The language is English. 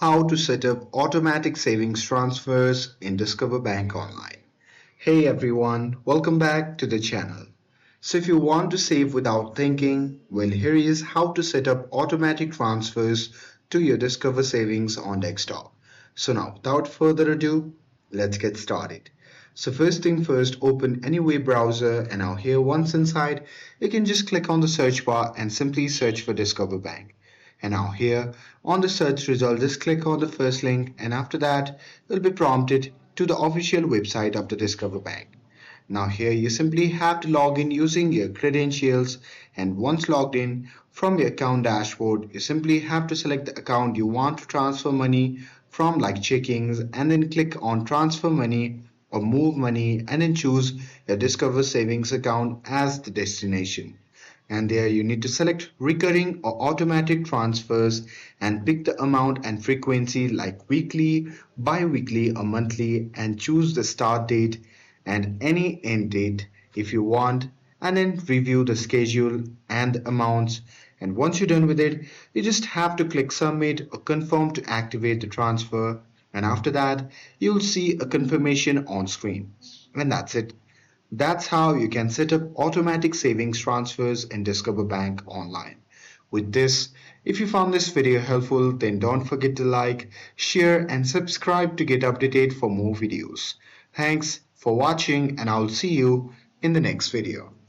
how to set up automatic savings transfers in Discover Bank Online. Hey everyone, welcome back to the channel. So if you want to save without thinking, well here is how to set up automatic transfers to your Discover Savings on desktop. So now without further ado, let's get started. So first thing first, open any web browser and now here once inside, you can just click on the search bar and simply search for Discover Bank. And now here on the search result, just click on the first link and after that you'll be prompted to the official website of the Discover Bank. Now here you simply have to log in using your credentials, and once logged in from your account dashboard you simply have to select the account you want to transfer money from, like checkings, and then click on transfer money or move money and then choose your Discover Savings account as the destination. And there you need to select recurring or automatic transfers and pick the amount and frequency, like weekly, bi-weekly or monthly, and choose the start date and any end date if you want, and then review the schedule and the amounts. And once you're done with it, you just have to click submit or confirm to activate the transfer, and after that you'll see a confirmation on screen. And that's it. That's how you can set up automatic savings transfers in Discover Bank Online. With this, if you found this video helpful, then don't forget to like, share, and subscribe to get updated for more videos. Thanks for watching, and I'll see you in the next video.